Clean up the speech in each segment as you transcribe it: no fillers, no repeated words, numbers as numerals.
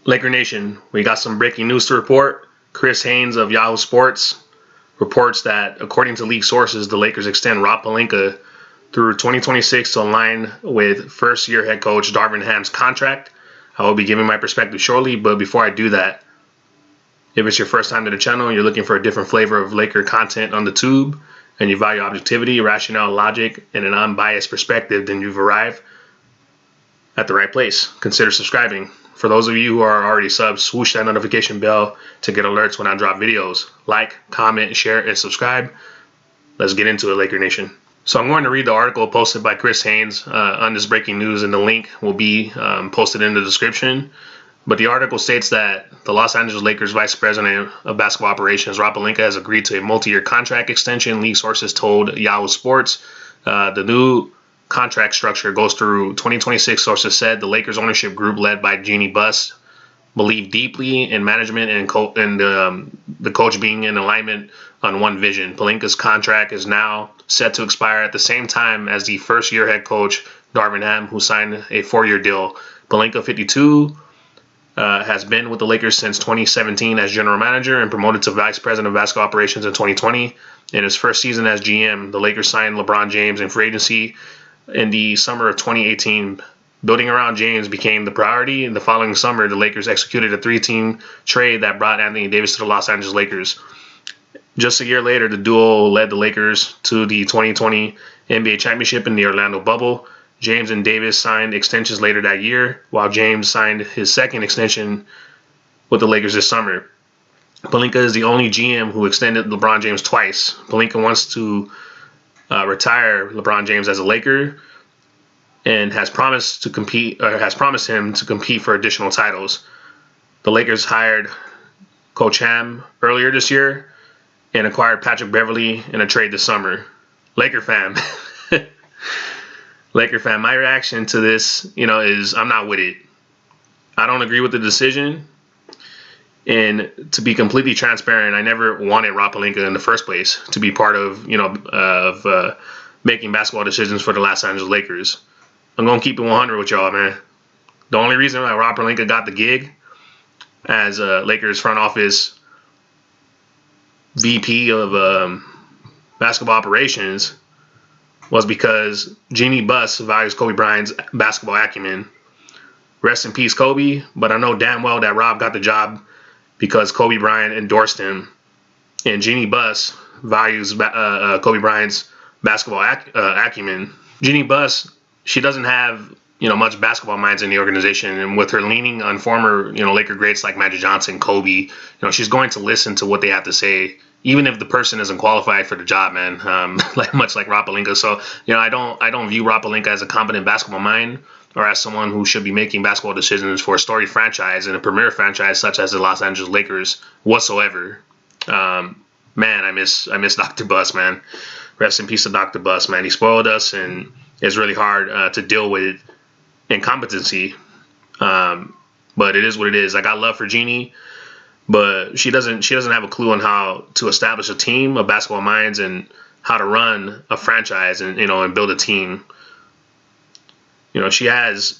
Laker Nation, we got some breaking news to report. Chris Haynes of Yahoo Sports reports that, according to league sources, the Lakers extend Rob Pelinka through 2026 to align with first-year head coach Darvin Ham's contract. I will be giving my perspective shortly, but before I do that, if it's your first time to the channel and you're looking for a different flavor of Laker content on the tube, and you value objectivity, rationale, logic, and an unbiased perspective, then you've arrived at the right place. Consider subscribing. For those of you who are already subs, swoosh that notification bell to get alerts when I drop videos. Like, comment, share, and subscribe. Let's get into it, Laker Nation. So I'm going to read the article posted by Chris Haynes on this breaking news, and the link will be posted in the description. But the article states that the Los Angeles Lakers Vice President of Basketball Operations, Rob Pelinka, has agreed to a multi-year contract extension. League sources told Yahoo Sports. The new contract structure goes through 2026. Sources said the Lakers ownership group, led by Jeanie Buss, believe deeply in management and the coach being in alignment on one vision. Pelinka's contract is now set to expire at the same time as the first-year head coach, Darvin Ham, who signed a 4-year deal. Pelinka, 52, has been with the Lakers since 2017 as general manager and promoted to vice president of basketball operations in 2020. In his first season as GM, the Lakers signed LeBron James in free agency in the summer of 2018. Building around James became the priority. In the following summer, the Lakers executed a 3-team trade that brought Anthony Davis to the Los Angeles Lakers. Just a year later, the duo led the Lakers to the 2020 NBA championship in the Orlando bubble. James and Davis signed extensions later that year, while James signed his second extension with the Lakers this summer. Pelinka is the only GM who extended LeBron James twice. Pelinka wants to retire LeBron James as a Laker and has promised him to compete for additional titles. The Lakers hired Coach Ham earlier this year and acquired Patrick Beverley in a trade this summer. Laker fam. Laker fan, my reaction to this, is I'm not with it. I don't agree with the decision. And to be completely transparent, I never wanted Rob Pelinka in the first place to be part of, making basketball decisions for the Los Angeles Lakers. I'm going to keep it 100 with y'all, man. The only reason why Rob Pelinka got the gig as Lakers front office VP of basketball operations was because Jeanie Buss values Kobe Bryant's basketball acumen. Rest in peace, Kobe, but I know damn well that Rob got the job because Kobe Bryant endorsed him. And Jeanie Buss values Kobe Bryant's basketball acumen. Jeanie Buss, she doesn't have much basketball minds in the organization, and with her leaning on former Laker greats like Magic Johnson, Kobe, she's going to listen to what they have to say, even if the person isn't qualified for the job, man. Much like Rob Pelinka. So I don't view Rob Pelinka as a competent basketball mind or as someone who should be making basketball decisions for a storied franchise and a premier franchise such as the Los Angeles Lakers whatsoever. Man, I miss Dr. Buss, man. Rest in peace to Dr. Buss, man. He spoiled us, and it's really hard to deal with incompetency. But it is what it is. I got love for Jeanie, but she doesn't have a clue on how to establish a team of basketball minds and how to run a franchise and and build a team. She has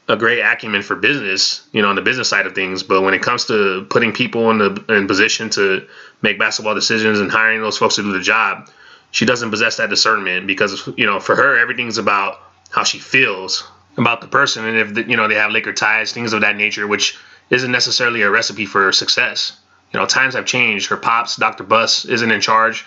a great acumen for business, on the business side of things, but when it comes to putting people in position to make basketball decisions and hiring those folks to do the job, she doesn't possess that discernment because for her everything's about how she feels about the person, and if they have Laker ties, things of that nature, which isn't necessarily a recipe for success. Times have changed. Her pops, Dr. Buss, isn't in charge,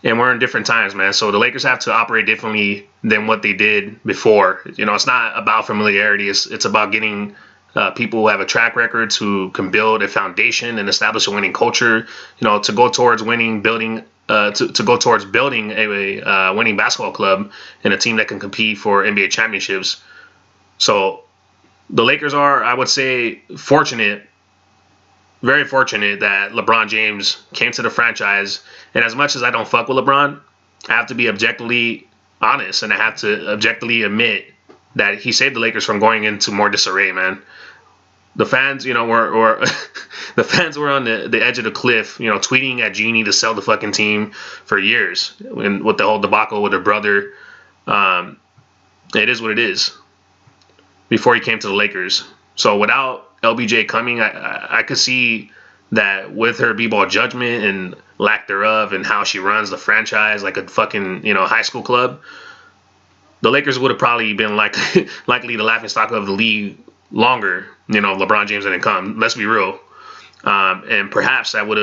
and we're in different times, man. So the Lakers have to operate differently than what they did before. It's not about familiarity. It's about getting people who have a track record, who can build a foundation and establish a winning culture. To go towards winning, building. To go towards building a winning basketball club and a team that can compete for NBA championships. So the Lakers are, I would say, fortunate, very fortunate that LeBron James came to the franchise. And as much as I don't fuck with LeBron, I have to be objectively honest, and I have to objectively admit that he saved the Lakers from going into more disarray, man. The fans, were the fans were on the edge of the cliff, tweeting at Jeanie to sell the fucking team for years. And with the whole debacle with her brother, it is what it is. Before he came to the Lakers, So without LBJ coming, I could see that with her b-ball judgment and lack thereof, and how she runs the franchise like a fucking high school club, the Lakers would have probably been like likely the laughingstock of the league longer. LeBron James didn't come. Let's be real. And perhaps that would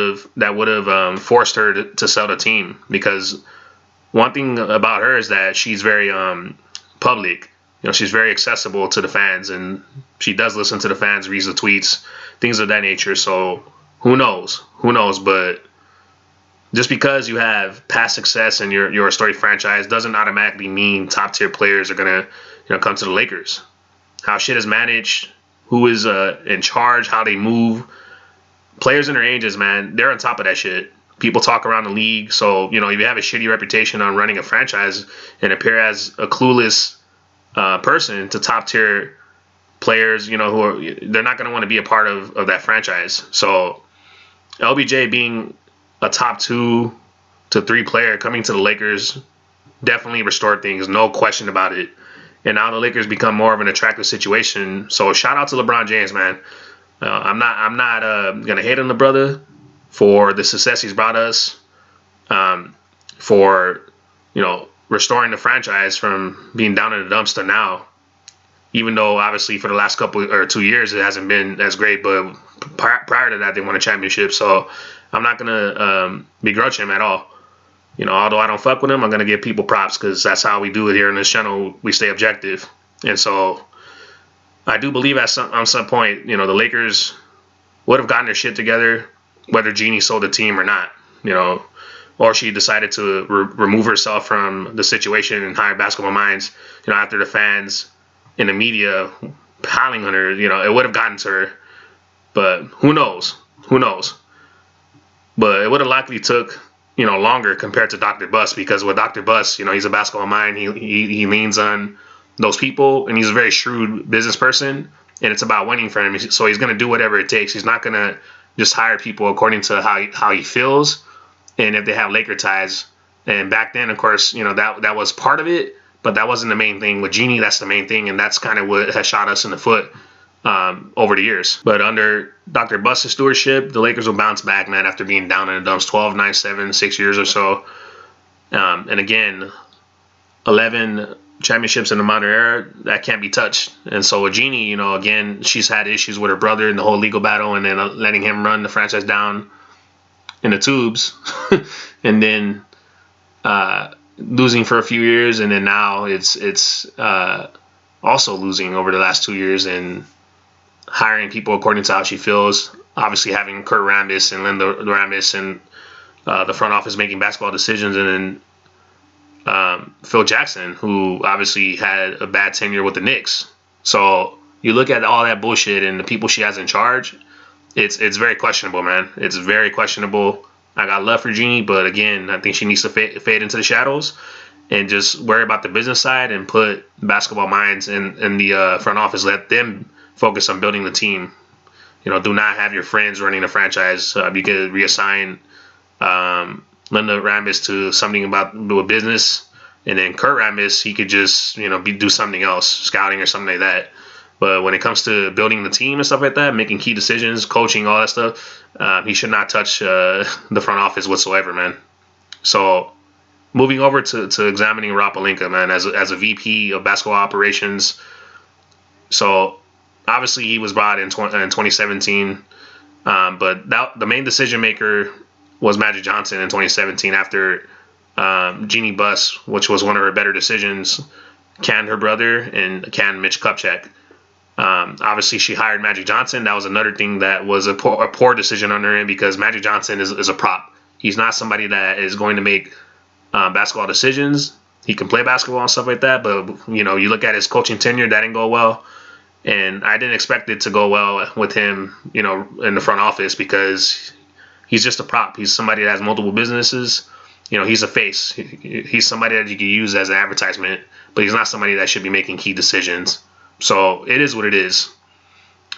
have forced her to sell the team, because one thing about her is that she's very public. She's very accessible to the fans, and she does listen to the fans, reads the tweets, things of that nature. So who knows? Who knows? But just because you have past success and you're a storied franchise doesn't automatically mean top tier players are gonna come to the Lakers. How shit is managed, who is in charge, how they move. Players in their ages, man, they're on top of that shit. People talk around the league. So, if you have a shitty reputation on running a franchise and appear as a clueless person to top tier players, they're not going to want to be a part of that franchise. So, LBJ being a top 2 to 3 player coming to the Lakers definitely restored things, no question about it. And now the Lakers become more of an attractive situation. So, shout out to LeBron James, man. I'm not gonna hate on the brother for the success he's brought us, for restoring the franchise from being down in the dumpster now. Even though obviously for the last couple or 2 years it hasn't been as great, but prior to that they won a championship. So I'm not gonna begrudge him at all. Although I don't fuck with him, I'm gonna give people props, because that's how we do it here in this channel. We stay objective, and so. I do believe on some point, the Lakers would have gotten their shit together, whether Jeannie sold the team or not, or she decided to remove herself from the situation and hire Basketball Minds, after the fans in the media piling on her, it would have gotten to her. But who knows? Who knows? But it would have likely took, longer compared to Dr. Buss, because with Dr. Buss, he's a basketball mind. He leans on those people, and he's a very shrewd business person, and it's about winning for him. So he's going to do whatever it takes. He's not going to just hire people according to how he feels, and if they have Laker ties. And back then, of course, that was part of it, but that wasn't the main thing. With Jeannie, that's the main thing, and that's kind of what has shot us in the foot over the years. But under Dr. Buss's stewardship, the Lakers will bounce back, man, after being down in the dumps 12, 9, 7, 6 years or so. And again, 11 championships in the modern era, that can't be touched. And so with Jeannie, again, she's had issues with her brother in the whole legal battle, and then letting him run the franchise down in the tubes, and then losing for a few years, and then now it's also losing over the last 2 years, and hiring people according to how she feels. Obviously having Kurt Rambis and Linda Rambis and the front office making basketball decisions, and then Phil Jackson, who obviously had a bad tenure with the Knicks. So you look at all that bullshit and the people she has in charge, it's very questionable, man. It's very questionable. I got love for Jeannie, but again, I think she needs to fade into the shadows and just worry about the business side and put Basketball Minds in the front office. Let them focus on building the team. Do not have your friends running the franchise. You could reassign Linda Rambis to something about with business, and then Kurt Rambis, he could just do something else, scouting or something like that. But when it comes to building the team and stuff like that, making key decisions, coaching, all that stuff, he should not touch the front office whatsoever, man. So moving over to examining Rob Pelinka, man, as a VP of basketball operations. So obviously he was brought in 2017, but the main decision maker was Magic Johnson in 2017 after Jeannie Buss, which was one of her better decisions, canned her brother and canned Mitch Kupchak. Obviously, she hired Magic Johnson. That was another thing that was a poor decision on her end, because Magic Johnson is a prop. He's not somebody that is going to make basketball decisions. He can play basketball and stuff like that, but you look at his coaching tenure, that didn't go well. And I didn't expect it to go well with him, in the front office, because he's just a prop. He's somebody that has multiple businesses. He's a face. He's somebody that you can use as an advertisement, but he's not somebody that should be making key decisions. So it is what it is.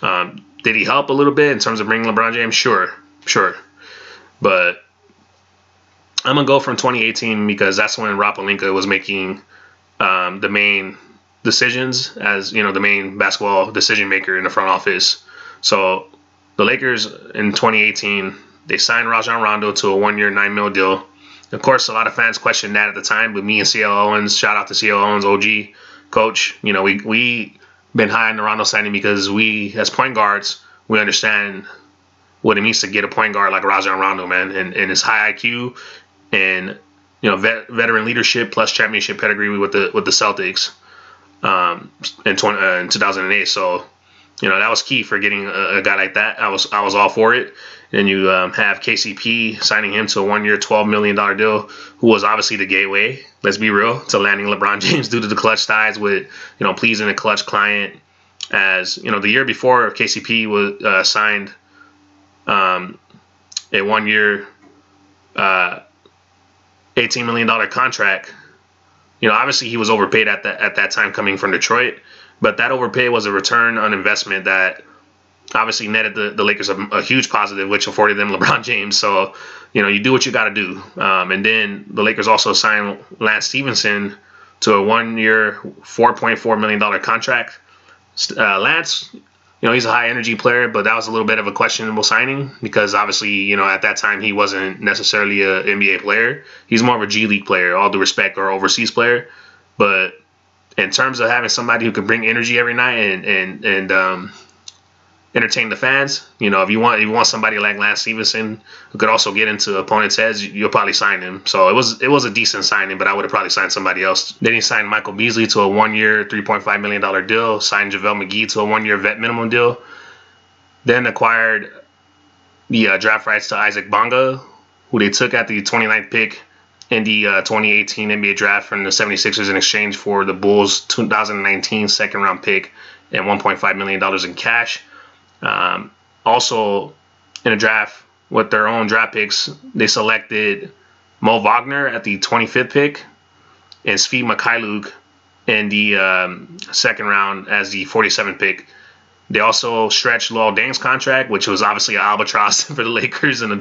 Did he help a little bit in terms of bringing LeBron James? Sure. But I'm going to go from 2018, because that's when Rob Pelinka was making the main decisions as, you know, the main basketball decision maker in the front office. So the Lakers in 2018, they signed Rajon Rondo to a 1-year, $9 million deal. Of course, a lot of fans questioned that at the time, but me and CL Owens, shout out to CL Owens, OG coach, you know, we been high on the Rondo signing because we, as point guards, we understand what it means to get a point guard like Rajon Rondo, man, and his high IQ and, you know, veteran leadership plus championship pedigree with the Celtics in 2008. So, you know, that was key for getting a guy like that. I was all for it. And you have KCP signing him to a 1-year, $12 million deal, who was obviously the gateway, let's be real, to landing LeBron James due to the clutch ties with, you know, pleasing a clutch client. As, you know, the year before KCP was signed a 1-year, $18 million contract. You know, obviously he was overpaid at that time coming from Detroit, but that overpay was a return on investment that obviously netted the Lakers a huge positive, which afforded them LeBron James. So, you know, you do what you got to do. And then the Lakers also signed Lance Stevenson to a 1-year, $4.4 million contract. Lance, you know, he's a high energy player, but that was a little bit of a questionable signing because obviously, you know, at that time he wasn't necessarily an NBA player. He's more of a G League player, all due respect, or overseas player. But in terms of having somebody who can bring energy every night and entertain the fans, you know, if you want somebody like Lance Stevenson who could also get into opponents' heads, you'll probably sign him. So it was a decent signing, but I would have probably signed somebody else. Then he signed Michael Beasley to a 1-year, $3.5 million deal, signed JaVale McGee to a 1-year vet minimum deal, then acquired the draft rights to Isaac Bonga, who they took at the 29th pick in the 2018 NBA draft from the 76ers in exchange for the Bulls' 2019 second-round pick and $1.5 million in cash. Also, in a draft with their own draft picks, they selected Mo Wagner at the 25th pick and Svi Mikhailuk in the second round as the 47th pick. They also stretched Luol Deng's contract, which was obviously an albatross for the Lakers and a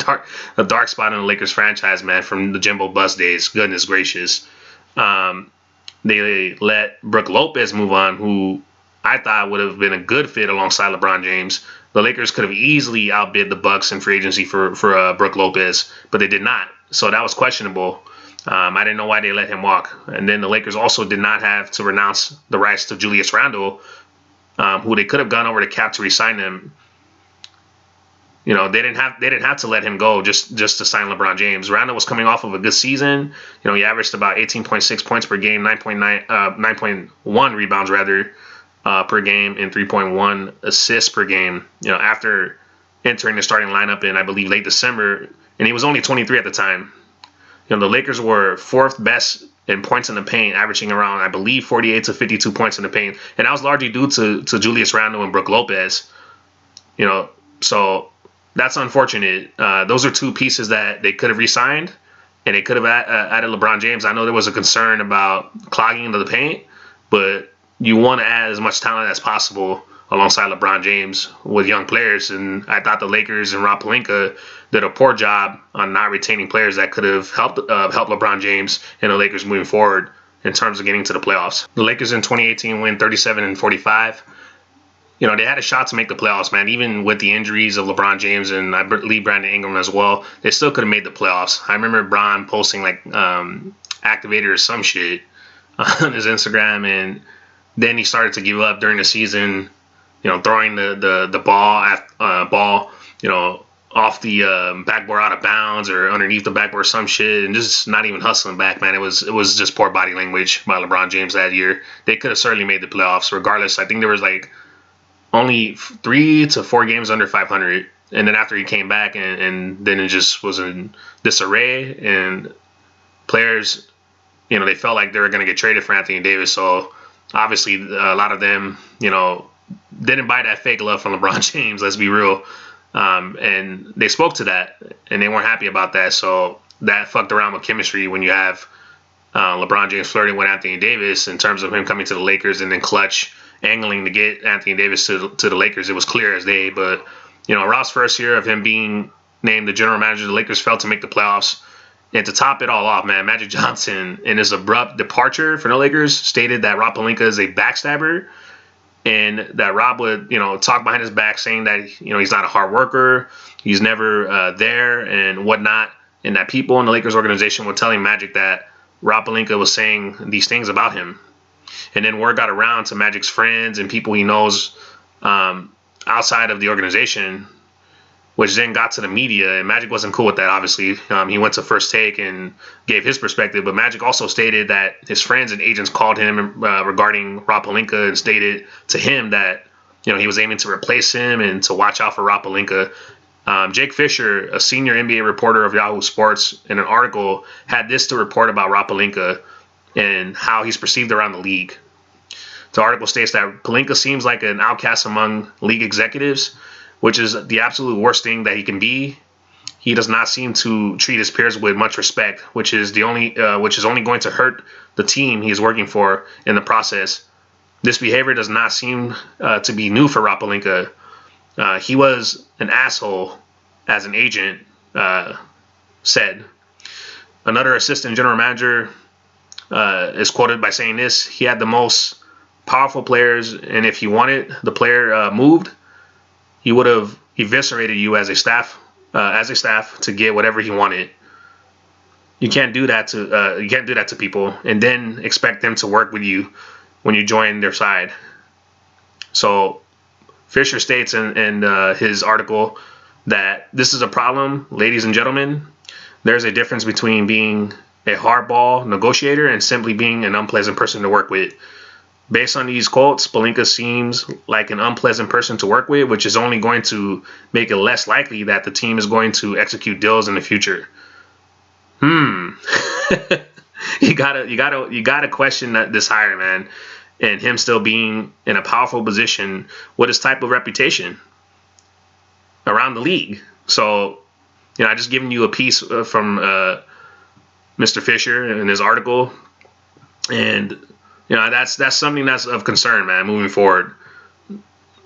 dark spot in the Lakers franchise, man, from the Jimbo Bust days. Goodness gracious. They let Brook Lopez move on, who I thought would have been a good fit alongside LeBron James. The Lakers could have easily outbid the Bucks in free agency for Brook Lopez, but they did not. So that was questionable. I didn't know why they let him walk. And then the Lakers also did not have to renounce the rights to Julius Randle, who they could have gone over to cap to re-sign him. You know, they didn't have to let him go just to sign LeBron James. Randle was coming off of a good season. You know, he averaged about 18.6 points per game, 9.1 rebounds rather per game, and 3.1 assists per game. You know, after entering the starting lineup in, I believe, late December, and he was only 23 at the time. You know, the Lakers were fourth best in points in the paint, averaging around, I believe, 48 to 52 points in the paint, and that was largely due to Julius Randle and Brook Lopez. You know, so that's unfortunate. Those are two pieces that they could have re-signed, and they could have added LeBron James. I know there was a concern about clogging into the paint, but you want to add as much talent as possible alongside LeBron James with young players. And I thought the Lakers and Rob Pelinka did a poor job on not retaining players that could have helped LeBron James and the Lakers moving forward in terms of getting to the playoffs. The Lakers in 2018 win 37-45. You know, they had a shot to make the playoffs, man. Even with the injuries of LeBron James and I believe Brandon Ingram as well, they still could have made the playoffs. I remember Bron posting like activator or some shit on his Instagram, and then he started to give up during the season, you know, throwing the ball, you know, off the backboard out of bounds or underneath the backboard, some shit, and just not even hustling back, man. It was just poor body language by LeBron James that year. They could have certainly made the playoffs regardless. I think there was like only 3 to 4 games under 500, and then after he came back, and then it just was in disarray, and players, you know, they felt like they were going to get traded for Anthony Davis. So obviously a lot of them, you know, didn't buy that fake love from LeBron James, let's be real. And they spoke to that, and they weren't happy about that. So that fucked around with chemistry when you have LeBron James flirting with Anthony Davis in terms of him coming to the Lakers, and then Clutch angling to get Anthony Davis to the Lakers. It was clear as day. But, you know, Rob's first year of him being named the general manager of the Lakers failed to make the playoffs. And to top it all off, man, Magic Johnson, in his abrupt departure from the Lakers, stated that Rob Pelinka is a backstabber, and that Rob would, talk behind his back, saying that, he's not a hard worker, he's never there, and whatnot, and that people in the Lakers organization were telling Magic that Rob Pelinka was saying these things about him. And then word got around to Magic's friends and people he knows outside of the organization, which then got to the media, and Magic wasn't cool with that, obviously. He went to First Take and gave his perspective, but Magic also stated that his friends and agents called him regarding Rob Pelinka and stated to him that, he was aiming to replace him and to watch out for Rob Pelinka. Jake Fisher, a senior NBA reporter of Yahoo Sports, in an article, had this to report about Rob Pelinka and how he's perceived around the league. The article states that Pelinka seems like an outcast among league executives, which is the absolute worst thing that he can be. He does not seem to treat his peers with much respect, which is only going to hurt the team he is working for in the process. This behavior does not seem to be new for Rob Pelinka. He was an asshole as an agent, said. Another assistant general manager is quoted by saying this: he had the most powerful players, and if he wanted the player moved, he would have eviscerated you as a staff to get whatever he wanted. You can't do that to people and then expect them to work with you when you join their side. So Fisher states in his article that this is a problem, ladies and gentlemen. There's a difference between being a hardball negotiator and simply being an unpleasant person to work with. Based on these quotes, Pelinka seems like an unpleasant person to work with, which is only going to make it less likely that the team is going to execute deals in the future. You gotta question this hire, man, and him still being in a powerful position with his type of reputation around the league. So, I just given you a piece from Mr. Fisher in his article, and that's something that's of concern, man, moving forward.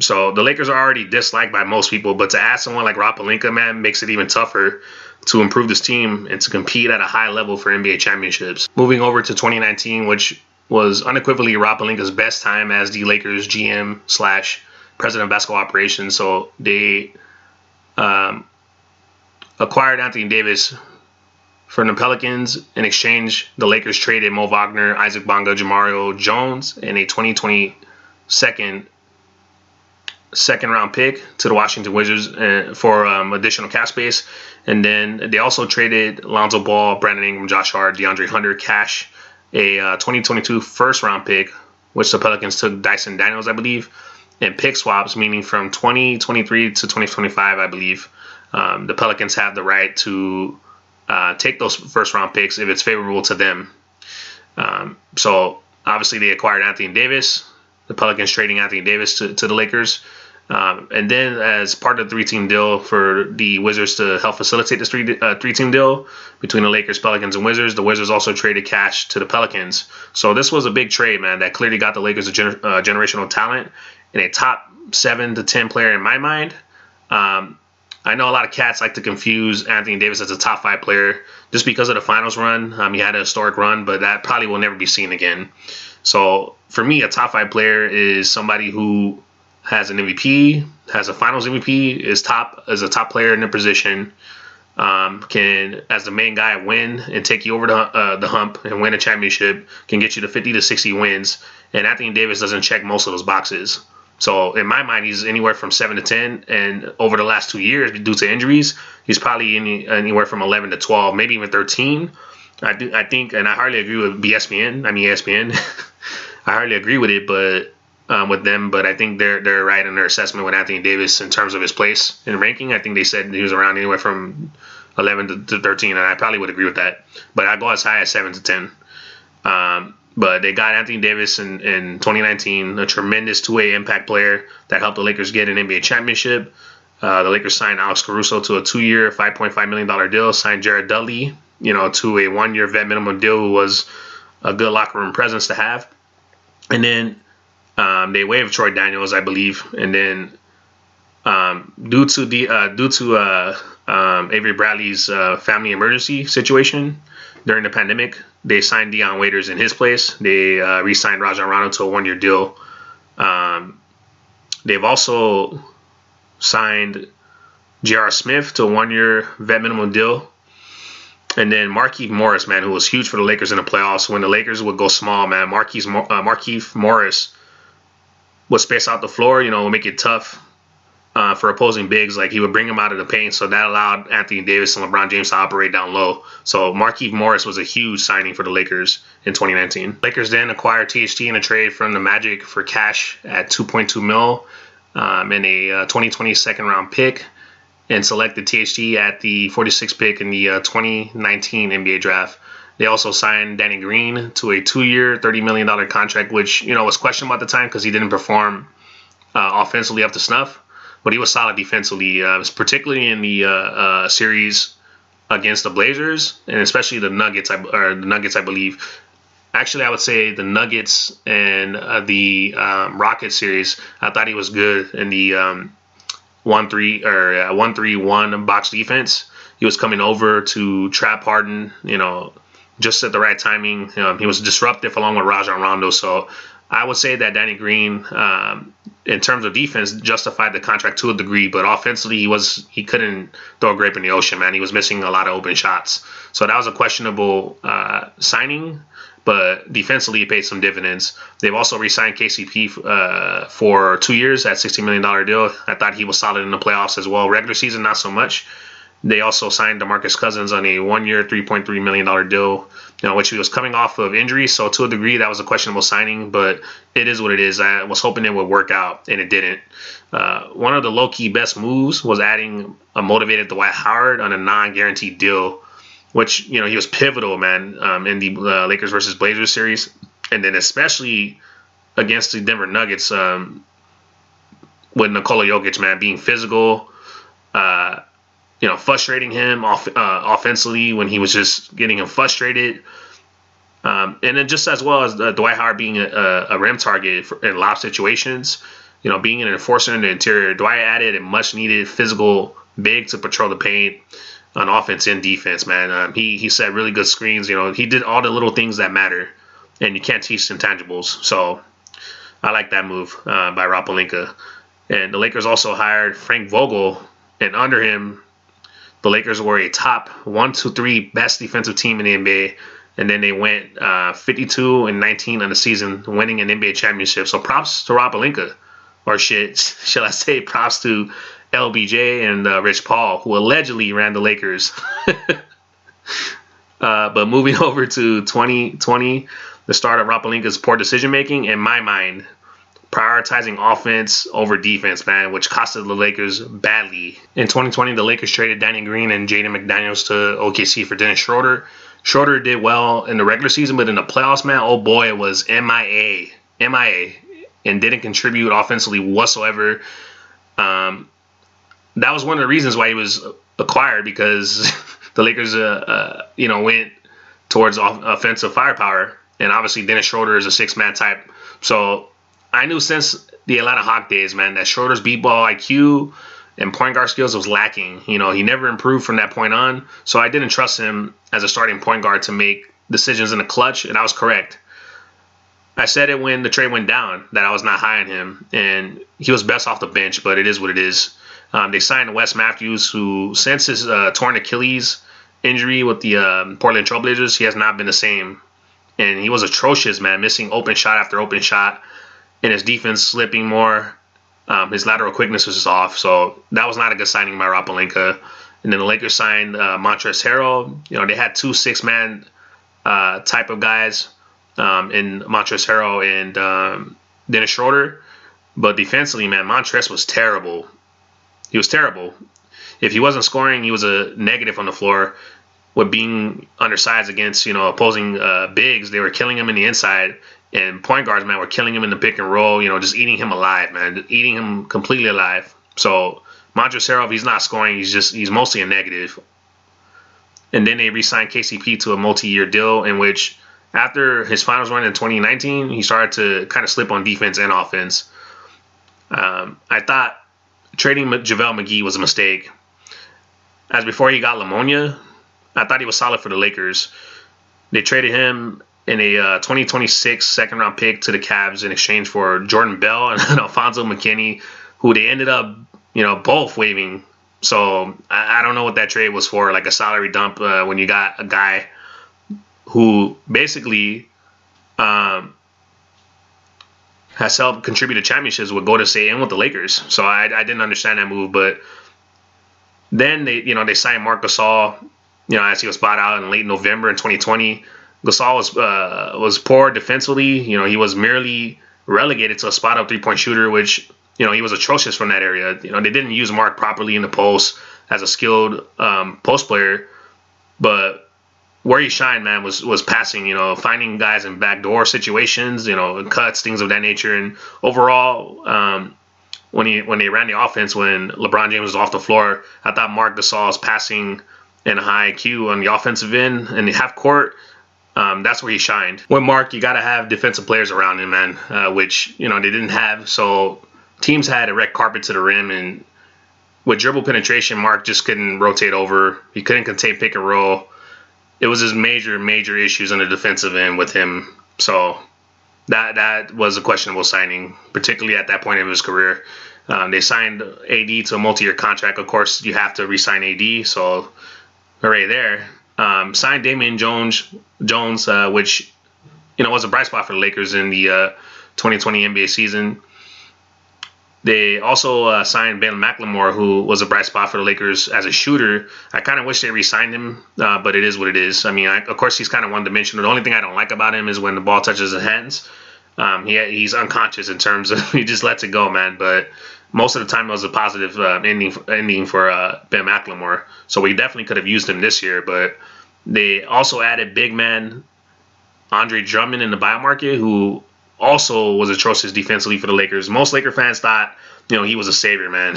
So the Lakers are already disliked by most people, but to add someone like Rob Pelinka, man, makes it even tougher to improve this team and to compete at a high level for NBA championships. Moving over to 2019, which was unequivocally Rob Pelinka's best time as the Lakers GM / president of basketball operations. So they acquired Anthony Davis from the Pelicans. In exchange, the Lakers traded Mo Wagner, Isaac Bonga, Jamario Jones, and a 2020 second round pick to the Washington Wizards for additional cap space. And then they also traded Lonzo Ball, Brandon Ingram, Josh Hart, DeAndre Hunter, cash, a 2022 first round pick, which the Pelicans took Dyson Daniels, I believe, and pick swaps, meaning from 2023 to 2025, I believe. The Pelicans have the right to take those first round picks if it's favorable to them. So obviously they acquired Anthony Davis, the Pelicans trading Anthony Davis to the Lakers. And then as part of the 3-team deal for the Wizards to help facilitate this three-team deal between the Lakers, Pelicans, and Wizards, the Wizards also traded cash to the Pelicans. So this was a big trade, man, that clearly got the Lakers a generational talent and a top 7 to 10 player in my mind. I know a lot of cats like to confuse Anthony Davis as a top 5 player just because of the finals run. He had a historic run, but that probably will never be seen again. So for me, a top 5 player is somebody who has an MVP, has a finals MVP, is a top player in their position, can, as the main guy, win and take you over the hump and win a championship, can get you to 50 to 60 wins. And Anthony Davis doesn't check most of those boxes. So in my mind, he's anywhere from 7 to 10, and over the last 2 years, due to injuries, he's probably anywhere from 11 to 12, maybe even 13. I think, and I hardly agree with ESPN. I hardly agree with it, but with them. But I think they're right in their assessment with Anthony Davis in terms of his place in ranking. I think they said he was around anywhere from 11 to 13, and I probably would agree with that. But I go as high as 7 to 10. But they got Anthony Davis in 2019, a tremendous two-way impact player that helped the Lakers get an NBA championship. The Lakers signed Alex Caruso to a 2-year, $5.5 million deal, signed Jared Dudley, to a 1-year vet minimum deal, who was a good locker room presence to have. And then they waived Troy Daniels, I believe. And then due to Avery Bradley's family emergency situation during the pandemic. They signed Deion Waiters in his place. They re-signed Rajon Rondo to a 1-year deal. They've also signed J.R. Smith to a 1-year vet minimum deal. And then Markieff Morris, man, who was huge for the Lakers in the playoffs. When the Lakers would go small, man, Markieff Morris would space out the floor, make it tough for opposing bigs. Like, he would bring him out of the paint, so that allowed Anthony Davis and LeBron James to operate down low. So Markieff Morris was a huge signing for the Lakers in 2019. Lakers then acquired THT in a trade from the Magic for cash at $2.2 million and a 2020 second-round pick, and selected THT at the 46th pick in the 2019 NBA draft. They also signed Danny Green to a 2-year, $30 million contract, which was questionable at the time because he didn't perform offensively up to snuff. But he was solid defensively, particularly in the series against the Blazers, and especially the Nuggets. I believe. Actually, I would say the Nuggets and the Rockets series. I thought he was good in the 1-3-1 box defense. He was coming over to trap Harden, just at the right timing. He was disruptive along with Rajon Rondo. So I would say that Danny Green, in terms of defense, justified the contract to a degree, but offensively he couldn't throw a grape in the ocean, man. He was missing a lot of open shots. So that was a questionable signing, but defensively it paid some dividends. They've also re-signed KCP for 2 years at $60 million deal. I thought he was solid in the playoffs as well. Regular season, not so much. They also signed DeMarcus Cousins on a 1-year, $3.3 million deal, which he was coming off of injury. So to a degree, that was a questionable signing, but it is what it is. I was hoping it would work out, and it didn't. One of the low-key best moves was adding a motivated Dwight Howard on a non-guaranteed deal, which, he was pivotal, man, in the Lakers versus Blazers series. And then especially against the Denver Nuggets with Nikola Jokic, man, being physical, frustrating him offensively when he was just getting him frustrated. And then just as well as Dwight Howard being a rim target in lob situations, being an enforcer in the interior, Dwight added a much-needed physical big to patrol the paint on offense and defense, man. He set really good screens. He did all the little things that matter, and you can't teach intangibles. So I like that move by Rob Pelinka. And the Lakers also hired Frank Vogel, and under him, the Lakers were a top 1, 2, 3 best defensive team in the NBA, and then they went 52-19 on the season, winning an NBA championship. So props to Rob Pelinka, or shall I say props to LBJ and Rich Paul, who allegedly ran the Lakers. But moving over to 2020, the start of Rob Pelinka's poor decision-making, in my mind, prioritizing offense over defense, man, which costed the Lakers badly. In 2020, the Lakers traded Danny Green and Jaden McDaniels to OKC for Dennis Schroeder. Schroeder did well in the regular season, but in the playoffs, man, oh boy, it was MIA, and didn't contribute offensively whatsoever. That was one of the reasons why he was acquired, because the Lakers, went towards offensive firepower, and obviously Dennis Schroeder is a 6-man type. So I knew since the Atlanta Hawk days, man, that Schroeder's b-ball IQ and point guard skills was lacking. He never improved from that point on. So I didn't trust him as a starting point guard to make decisions in the clutch, and I was correct. I said it when the trade went down that I was not high on him, and he was best off the bench, but it is what it is. They signed Wes Matthews, who since his torn Achilles injury with the Portland Trailblazers, he has not been the same. And he was atrocious, man, missing open shot after open shot, and his defense slipping more. His lateral quickness was just off, so that was not a good signing by Rob Pelinka. And then the Lakers signed Montrezl Harrell. They had 2 6-man type of guys in Montrezl Harrell and Dennis Schroeder. But defensively, man, Montrezl was terrible. He was terrible. If he wasn't scoring, he was a negative on the floor. With being undersized against, opposing bigs, they were killing him in the inside. And point guards, man, were killing him in the pick and roll, just eating him alive, man. Eating him completely alive. So Montrezl Harrell, if he's not scoring, he's mostly a negative. And then they re-signed KCP to a multi-year deal, in which after his finals run in 2019, he started to kind of slip on defense and offense. I thought trading JaVale McGee was a mistake. as before he got pneumonia, I thought he was solid for the Lakers. They traded him in a 2026 second-round pick to the Cavs in exchange for Jordan Bell and Alfonso McKinney, who they ended up, both waiving. So I don't know what that trade was for, like a salary dump when you got a guy who basically has helped contribute to championships with Golden State and with the Lakers. So I didn't understand that move, but then they signed Marc Gasol, as he was bought out in late November in 2020. Gasol was poor defensively. He was merely relegated to a spot-up three-point shooter, which he was atrocious from that area. They didn't use Marc properly in the post as a skilled post player, but where he shined, man, was passing. Finding guys in backdoor situations, cuts, things of that nature, and overall. When they ran the offense, when LeBron James was off the floor, I thought Marc Gasol's passing and high IQ on the offensive end and the half court, that's where he shined. With Marc, you got to have defensive players around him, man, which they didn't have. So teams had a red carpet to the rim, and with dribble penetration, Marc just couldn't rotate over. He couldn't contain pick and roll. It was his major issues on the defensive end with him. So that was a questionable signing, particularly at that point in his career. They signed AD to a multi-year contract. Of course, you have to re-sign AD, so hooray there. Signed Damian Jones, which was a bright spot for the Lakers in the 2020 NBA season. They also signed Ben McLemore, who was a bright spot for the Lakers as a shooter. I kind of wish they re-signed him, but it is what it is. I mean, of course, he's kind of one-dimensional. The only thing I don't like about him is when the ball touches his hands. He's unconscious in terms of he just lets it go, man. But most of the time, it was a positive ending for Ben McLemore. So we definitely could have used him this year. But they also added big man Andre Drummond in the buyout market, who also was atrocious defensively for the Lakers. Most Laker fans thought, he was a savior, man,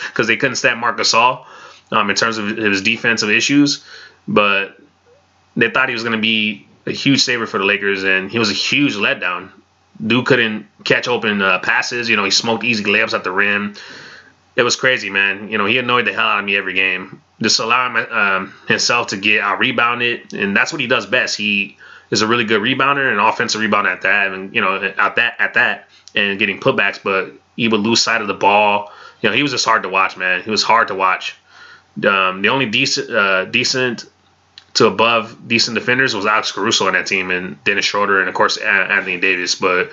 because they couldn't stand Marc Gasol in terms of his defensive issues. But they thought he was going to be a huge savior for the Lakers, and he was a huge letdown. Dude couldn't catch open passes. He smoked easy layups at the rim. It was crazy, man. He annoyed the hell out of me every game. Just allowing himself to get out-rebounded, and that's what he does best. He is a really good rebounder and offensive rebounder at that, and at that, and getting putbacks. But he would lose sight of the ball. He was just hard to watch, man. He was hard to watch. The only decent to above decent defenders was Alex Caruso on that team, and Dennis Schroeder, and of course Anthony Davis. But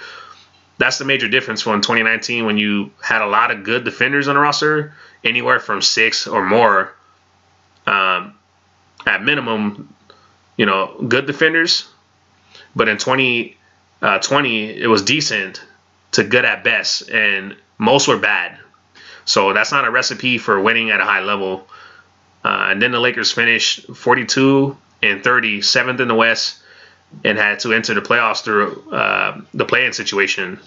that's the major difference from 2019 when you had a lot of good defenders on the roster, anywhere from 6 or more. At minimum, good defenders. But in 2020, it was decent to good at best, and most were bad. So that's not a recipe for winning at a high level. And then the Lakers finished 42-30, 7th in the West, and had to enter the playoffs through the play-in situation.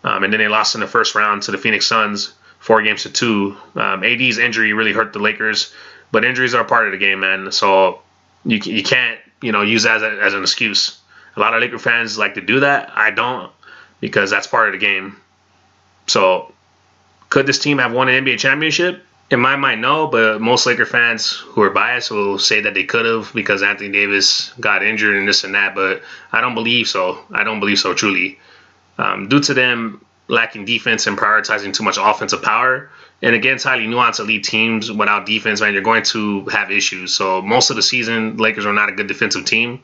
And then they lost in the first round to the Phoenix Suns, 4-2. AD's injury really hurt the Lakers, but injuries are part of the game, man. So you can't use that as an excuse. A lot of Laker fans like to do that. I don't, because that's part of the game. So could this team have won an NBA championship? In my mind, no, but most Laker fans who are biased will say that they could have because Anthony Davis got injured and this and that, but I don't believe so. I don't believe so, truly. Due to them lacking defense and prioritizing too much offensive power, and against highly nuanced elite teams without defense, man, you're going to have issues. So most of the season, Lakers were not a good defensive team.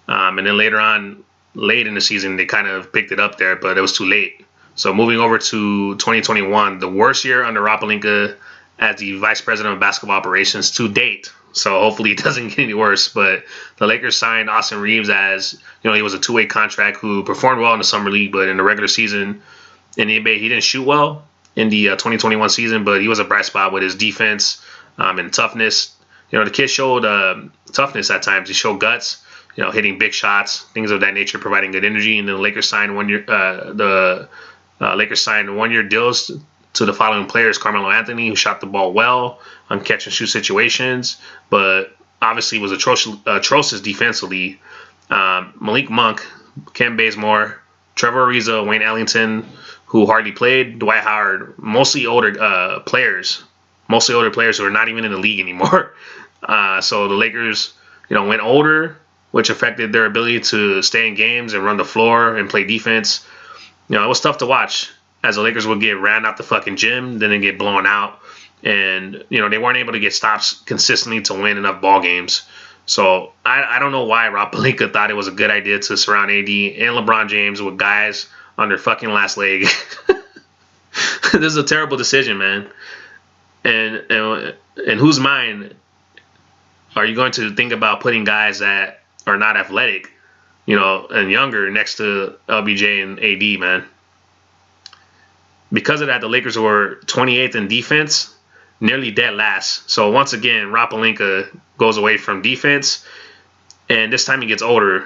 And then later on, late in the season, they kind of picked it up there, but it was too late. So moving over to 2021, the worst year under Rob Pelinka as the vice president of basketball operations to date. So hopefully it doesn't get any worse. But the Lakers signed Austin Reeves as, he was a two-way contract who performed well in the summer league, but in the regular season in the NBA, he didn't shoot well in the 2021 season, but he was a bright spot with his defense and toughness. The kid showed toughness at times. He showed guts. Hitting big shots, things of that nature, providing good energy. And then the Lakers signed one-year deals to the following players: Carmelo Anthony, who shot the ball well on catch and shoot situations, but obviously was atrocious defensively. Malik Monk, Ken Bazemore, Trevor Ariza, Wayne Ellington, who hardly played, Dwight Howard, mostly older players mostly older players who are not even in the league anymore. So the Lakers, went older, which affected their ability to stay in games and run the floor and play defense. It was tough to watch as the Lakers would get ran out the fucking gym, then they get blown out, and they weren't able to get stops consistently to win enough ball games. So I don't know why Rob Pelinka thought it was a good idea to surround AD and LeBron James with guys on their fucking last leg. This is a terrible decision, man. And in whose mind are you going to think about putting guys that are not athletic, and younger next to LBJ and AD, man? Because of that, the Lakers were 28th in defense, nearly dead last. So once again, Rob Pelinka goes away from defense, and this time he gets older.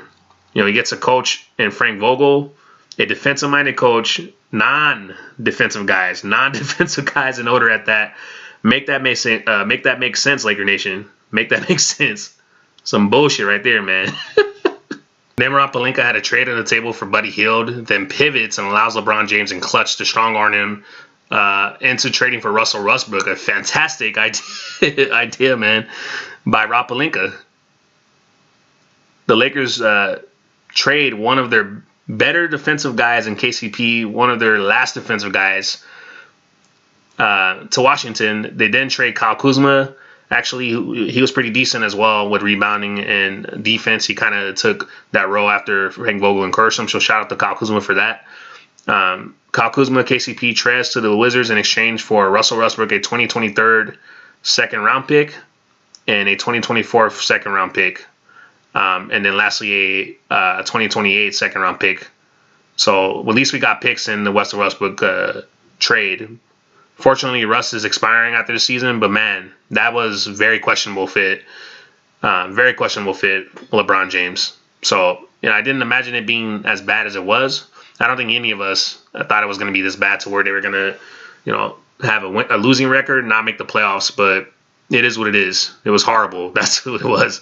He gets a coach in Frank Vogel, a defensive-minded coach, non-defensive guys and older at that. Make that make sense, Laker Nation. Make that make sense. Some bullshit right there, man. Then Rob Pelinka had a trade on the table for Buddy Hield, then pivots and allows LeBron James and Clutch to strong-arm him into trading for Russell Westbrook. A fantastic idea, man, by Rob Pelinka. The Lakers trade one of their better defensive guys in KCP, one of their last defensive guys, to Washington. They then trade Kyle Kuzma. Actually, he was pretty decent as well with rebounding and defense. He kind of took that role after Frank Vogel encouraged him. So shout out to Kyle Kuzma for that. Kyle Kuzma, KCP trades to the Wizards in exchange for Russell Westbrook, a 2023 second round pick, and a 2024 second round pick. And then lastly, a 2028 second round pick. So at least we got picks in the Russell Westbrook trade. Fortunately, Russ is expiring after the season, but man, that was very questionable fit. Very questionable fit, LeBron James. So, I didn't imagine it being as bad as it was. I don't think any of us thought it was going to be this bad to where they were going to, have a losing record, not make the playoffs, but it is what it is. It was horrible. That's what it was.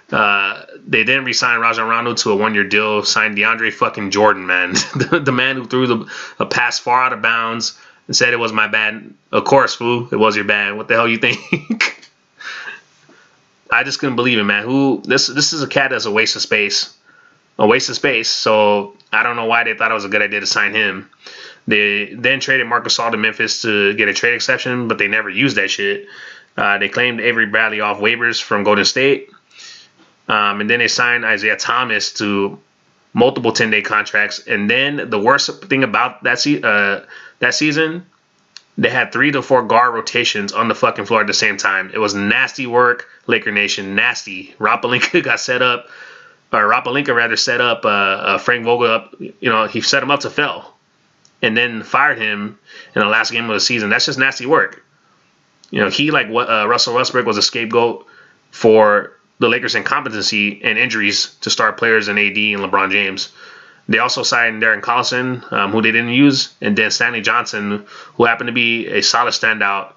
They then re-signed Rajon Rondo to a one-year deal, signed DeAndre fucking Jordan, man. The man who threw a pass far out of bounds and said it was my bad. Of course, fool, it was your bad. What the hell you think? I just couldn't believe it, man. This is a cat that's a waste of space. A waste of space. So I don't know why they thought it was a good idea to sign him. They then traded Marc Gasol to Memphis to get a trade exception, but they never used that shit. They claimed Avery Bradley off waivers from Golden State. And then they signed Isaiah Thomas to multiple 10-day contracts. And then the worst thing about that season, they had 3 to 4 guard rotations on the fucking floor at the same time. It was nasty work, Laker Nation, nasty. Rob Pelinka set up Frank Vogel up. He set him up to fail, and then fired him in the last game of the season. That's just nasty work. He, like Russell Westbrook, was a scapegoat for the Lakers' incompetency and injuries to star players in AD and LeBron James. They also signed Darren Collison, who they didn't use, and then Stanley Johnson, who happened to be a solid standout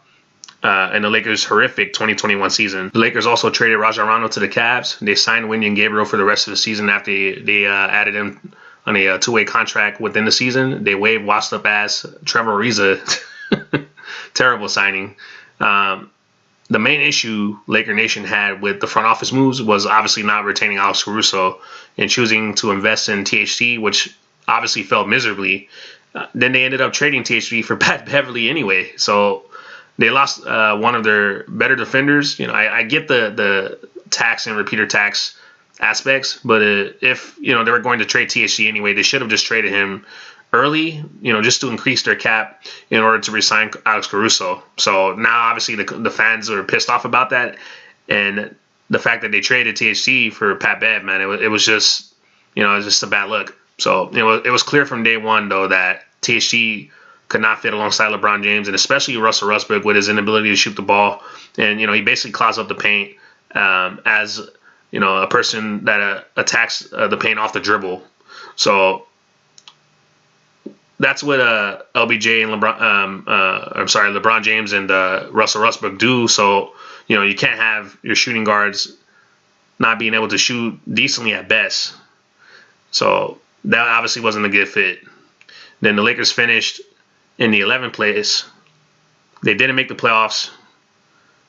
in the Lakers' horrific 2021 season. The Lakers also traded Rajon Rondo to the Cavs. They signed Wendy and Gabriel for the rest of the season after they added him on a two-way contract within the season. They waived washed-up ass Trevor Ariza. Terrible signing. The main issue Laker Nation had with the front office moves was obviously not retaining Alex Caruso and choosing to invest in THT, which obviously failed miserably. Then they ended up trading THT for Pat Beverly anyway. So they lost one of their better defenders. I get the tax and repeater tax aspects, but if they were going to trade THT anyway, they should have just traded him early, just to increase their cap in order to re-sign Alex Caruso. So now obviously the fans are pissed off about that, and the fact that they traded THT for Pat Bev, man, it was just it was just a bad look. So it was clear from day one though that THT could not fit alongside LeBron James, and especially Russell Westbrook with his inability to shoot the ball, and he basically clogs up the paint as a person that attacks the paint off the dribble. So that's what LBJ and LeBron James and Russell Westbrook do. So you can't have your shooting guards not being able to shoot decently at best. So that obviously wasn't a good fit. Then the Lakers finished in the 11th place. They didn't make the playoffs.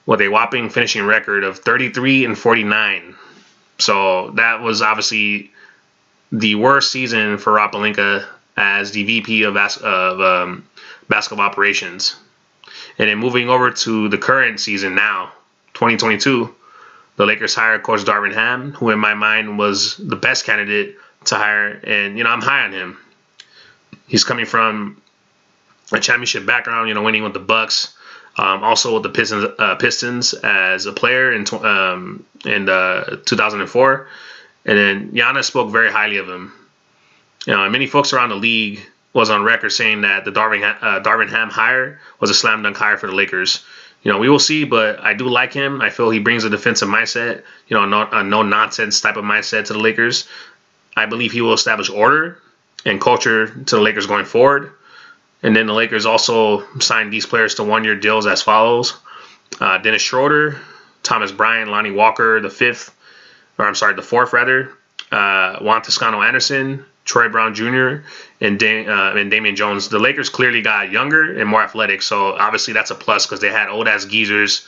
with a whopping finishing record of 33-49. So that was obviously the worst season for Rob Pelinka as the VP of basketball operations. And then moving over to the current season now, 2022, the Lakers hired Coach Darvin Ham, who in my mind was the best candidate to hire. And, I'm high on him. He's coming from a championship background, winning with the Bucks, also with the Pistons as a player in 2004. And then Giannis spoke very highly of him. And many folks around the league was on record saying that the Darvin Ham hire was a slam dunk hire for the Lakers. We will see, but I do like him. I feel he brings a defensive mindset, a no-nonsense type of mindset to the Lakers. I believe he will establish order and culture to the Lakers going forward. And then the Lakers also signed these players to one-year deals as follows. Dennis Schroeder, Thomas Bryant, Lonnie Walker, the fourth, Juan Toscano-Anderson, Troy Brown Jr., and Damian Jones. The Lakers clearly got younger and more athletic, so obviously that's a plus because they had old-ass geezers,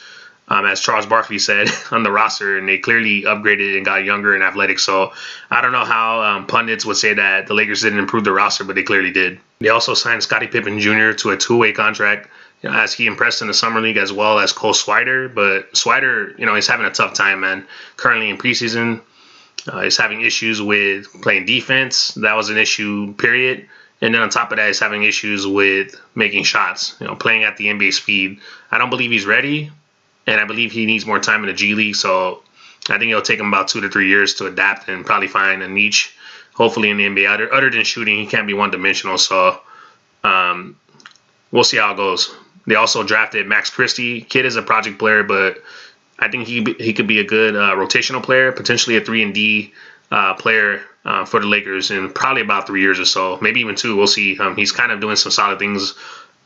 as Charles Barkley said, on the roster, and they clearly upgraded and got younger and athletic. So I don't know how pundits would say that the Lakers didn't improve the roster, but they clearly did. They also signed Scottie Pippen Jr. to a two-way contract, as he impressed in the Summer League, as well as Cole Swider. But Swider, he's having a tough time, man. Currently in preseason, he's having issues with playing defense. That was an issue, period. And then on top of that, he's having issues with making shots, playing at the NBA speed. I don't believe he's ready, and I believe he needs more time in the G League. So I think it'll take him about 2 to 3 years to adapt and probably find a niche, hopefully in the NBA. Other than shooting, he can't be one-dimensional. So we'll see how it goes. They also drafted Max Christie. Kid is a project player, but I think he could be a good rotational player, potentially a 3-and-D player for the Lakers in probably about 3 years or so, maybe even 2. We'll see. He's kind of doing some solid things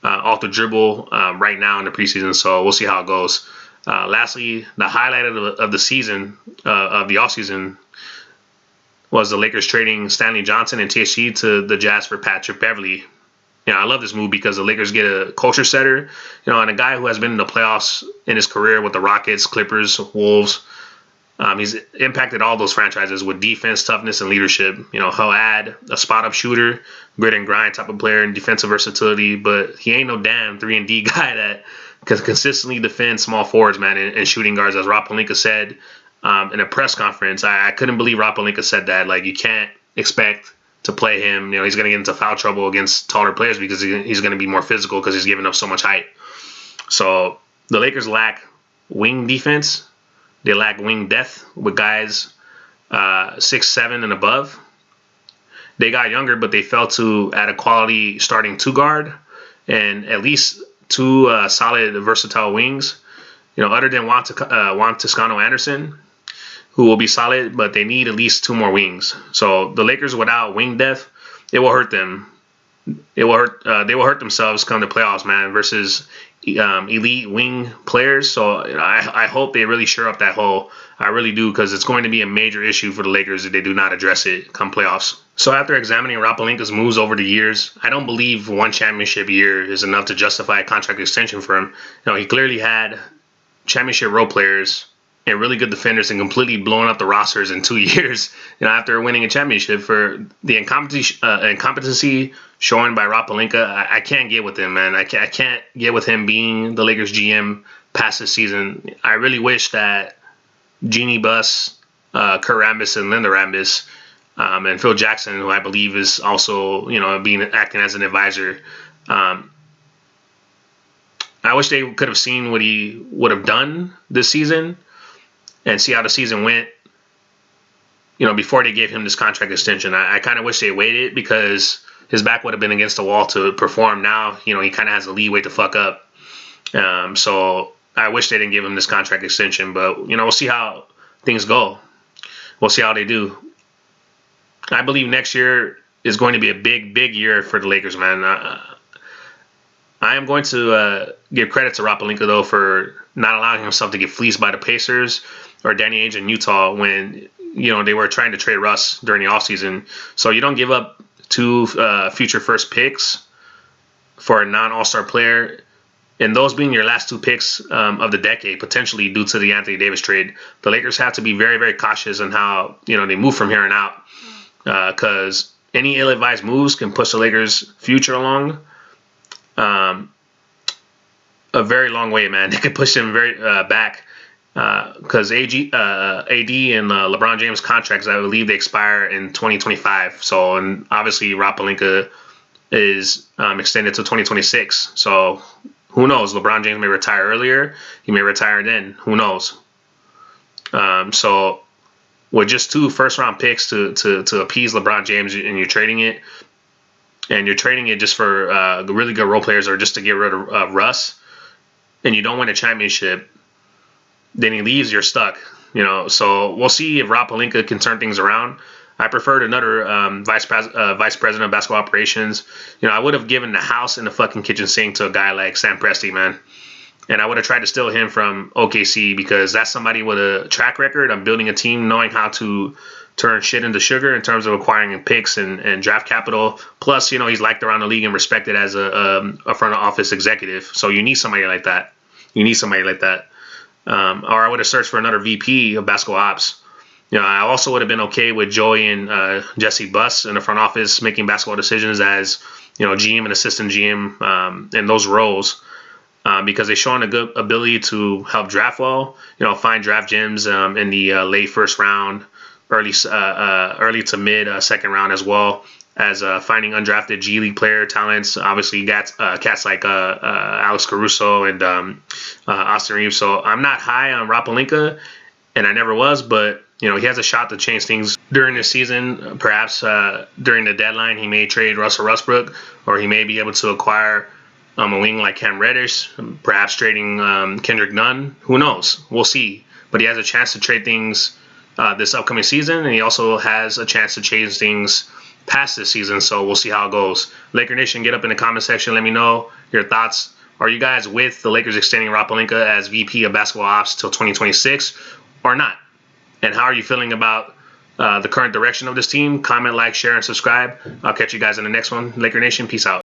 off the dribble right now in the preseason, so we'll see how it goes. Lastly, the highlight of the season, of the offseason, was the Lakers trading Stanley Johnson and THT to the Jazz for Patrick Beverley. I love this move because the Lakers get a culture setter, and a guy who has been in the playoffs in his career with the Rockets, Clippers, Wolves. He's impacted all those franchises with defense, toughness, and leadership. He'll add a spot-up shooter, grit and grind type of player, and defensive versatility, but he ain't no damn 3-and-D guy that can consistently defend small forwards, man, and shooting guards, as Rob Pelinka said in a press conference. I couldn't believe Rob Pelinka said that. Like, you can't expect to play him. He's going to get into foul trouble against taller players because he's going to be more physical because he's giving up so much height. So the Lakers lack wing defense. They lack wing depth with guys 6'7" and above. They got younger, but they fell to at a quality starting 2 guard and at least 2 solid versatile wings. Other than Juan Toscano-Anderson, who will be solid, but they need at least 2 more wings. So the Lakers without wing depth, it will hurt them. They will hurt themselves come the playoffs, man, versus elite wing players. So I hope they really shore up that hole. I really do, because it's going to be a major issue for the Lakers if they do not address it come playoffs. So after examining Rob Pelinka's moves over the years, I don't believe one championship year is enough to justify a contract extension for him. He clearly had championship role players and really good defenders and completely blowing up the rosters in 2 years, after winning a championship. For the incompetency shown by Rob Pelinka, I can't get with him, man. I can't get with him being the Lakers GM past this season. I really wish that Jeannie Buss, Kurt Rambis, and Linda Rambis, and Phil Jackson, who I believe is also, acting as an advisor, I wish they could have seen what he would have done this season and see how the season went, before they gave him this contract extension. I kind of wish they waited, because his back would have been against the wall to perform. Now, he kind of has the leeway to fuck up. So I wish they didn't give him this contract extension, but, we'll see how things go. We'll see how they do. I believe next year is going to be a big, big year for the Lakers, man. I am going to give credit to Rob Pelinka, though, for not allowing himself to get fleeced by the Pacers or Danny Ainge in Utah when, they were trying to trade Russ during the offseason. So you don't give up 2 future first picks for a non-All-Star player and those being your last two picks of the decade, potentially due to the Anthony Davis trade, the Lakers have to be very, very cautious on how they move from here on out, because any ill-advised moves can push the Lakers' future along a very long way, man. They could push them very back, because AD and LeBron James contracts, I believe they expire in 2025. So, and obviously Rob Pelinka is extended to 2026. So who knows? LeBron James may retire earlier. He may retire then. Who knows? So with just 2 first-round picks to appease LeBron James, and you're trading it, just for really good role players, or just to get rid of Russ, and you don't win a championship, then he leaves, you're stuck. So we'll see if Rob Pelinka can turn things around. I preferred another vice president of basketball operations. I would have given the house and the fucking kitchen sink to a guy like Sam Presti, man. And I would have tried to steal him from OKC, because that's somebody with a track record of building a team, knowing how to turn shit into sugar in terms of acquiring picks and draft capital. Plus, he's liked around the league and respected as a front office executive. So you need somebody like that. Or I would have searched for another VP of basketball ops. I also would have been okay with Joey and Jesse Buss in the front office making basketball decisions as, GM and assistant GM in those roles, because they've shown a good ability to help draft well. Find draft gems in the late first round, early to mid second round, as well as finding undrafted G League player talents. Obviously, you got cats like Alex Caruso and Austin Reeves. So I'm not high on Rob Pelinka, and I never was, but he has a shot to change things during this season. Perhaps during the deadline, he may trade Russell Westbrook, or he may be able to acquire a wing like Cam Reddish, perhaps trading Kendrick Nunn. Who knows? We'll see. But he has a chance to trade things this upcoming season, and he also has a chance to change things past this season. So we'll see how it goes. Laker Nation, get up in the comment section. Let me know your thoughts. Are you guys with the Lakers extending Rob Pelinka as VP of basketball ops till 2026 or not? And how are you feeling about the current direction of this team? Comment, like, share, and subscribe. I'll catch you guys in the next one. Laker Nation, peace out.